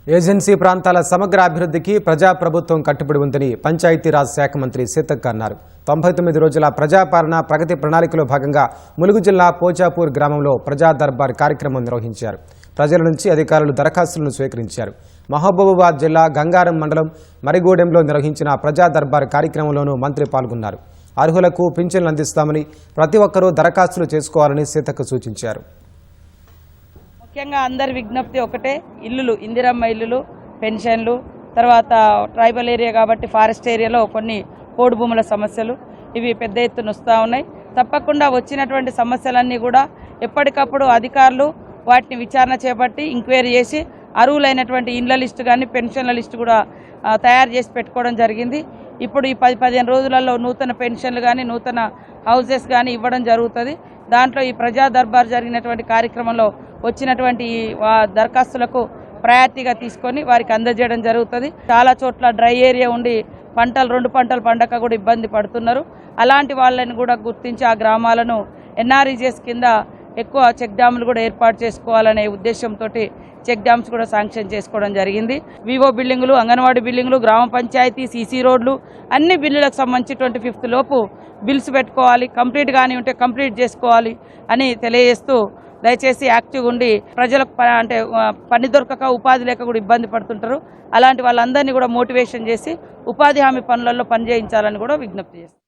Agency ప్రాంతాల సమగ్ర అభివృద్ధికి ప్రజాప్రభుత్వం కట్టుబడి ఉందని పంచాయతీరాజ్ శాఖ మంత్రి సీతక్క అన్నారు. 99 రోజుల ప్రజాపాలన ప్రగతి ప్రణాళికలో భాగంగా ములుగు జిల్లా పోచాపూర్ గ్రామంలో ప్రజా దర్బార్ కార్యక్రమం నిర్వహించారు. ప్రజల నుంచి అధికారులు దరఖాస్తులను స్వీకరించారు. మహబూబాబాద్ జిల్లా గంగారం మండలం మరిగూడెంలో నిర్వహించిన ప్రజా దర్బార్ కార్యక్రమంలోనూ మంత్రి పాల్గొన్నారు. అర్హులకు పింఛన్లు అందిస్తామని, ప్రతి ఒక్కరూ దరఖాస్తులు చేసుకోవాలని సీతక్క సూచించారు. ముఖ్యంగా అందరి విజ్ఞప్తి ఒకటే, ఇల్లులు, ఇందిరమ్మ ఇల్లులు, పెన్షన్లు, తర్వాత ట్రైబల్ ఏరియా కాబట్టి ఫారెస్ట్ ఏరియాలో కొన్ని పోడు భూముల సమస్యలు ఇవి పెద్ద ఎత్తున వస్తూ ఉన్నాయి. తప్పకుండా వచ్చినటువంటి సమస్యలన్నీ కూడా ఎప్పటికప్పుడు అధికారులు వాటిని విచారణ చేపట్టి ఎంక్వైరీ చేసి అర్హులైనటువంటి ఇండ్ల లిస్టు కానీ పెన్షన్ల లిస్టు కూడా తయారు చేసి పెట్టుకోవడం జరిగింది. ఇప్పుడు ఈ 10-15 రోజులలో నూతన పెన్షన్లు కానీ నూతన హౌసెస్ కానీ ఇవ్వడం జరుగుతుంది. దాంట్లో ఈ ప్రజా దర్బార్ జరిగినటువంటి కార్యక్రమంలో వచ్చినటువంటి దరఖాస్తులకు ప్రయారిటీగా తీసుకొని వారికి అందజేయడం జరుగుతుంది. చాలా చోట్ల డ్రై ఏరియా ఉండి పంటలు 2 పంటలు పండక కూడా ఇబ్బంది పడుతున్నారు. అలాంటి వాళ్ళని కూడా గుర్తించి ఆ గ్రామాలను ఎన్ఆర్ఈజీఎస్ కింద ఎక్కువ చెక్ డ్యాములు కూడా ఏర్పాటు చేసుకోవాలనే ఉద్దేశంతో చెక్ డ్యామ్స్ కూడా శాంక్షన్ చేసుకోవడం జరిగింది. వివో బిల్డింగులు, అంగన్వాడీ బిల్డింగులు, గ్రామ పంచాయతీ, సీసీ రోడ్లు అన్ని బిల్లులకు సంబంధించి 25th లోపు బిల్స్ పెట్టుకోవాలి, కంప్లీట్ కానీ ఉంటే కంప్లీట్ చేసుకోవాలి అని తెలియజేస్తూ దయచేసి యాక్టివ్గా ఉండి ప్రజలకు అంటే పని దొరకక ఉపాధి లేక కూడా ఇబ్బంది పడుతుంటారు. అలాంటి వాళ్ళందరినీ కూడా మోటివేషన్ చేసి ఉపాధి హామీ పనులలో పనిచేయించాలని కూడా విజ్ఞప్తి చేస్తారు.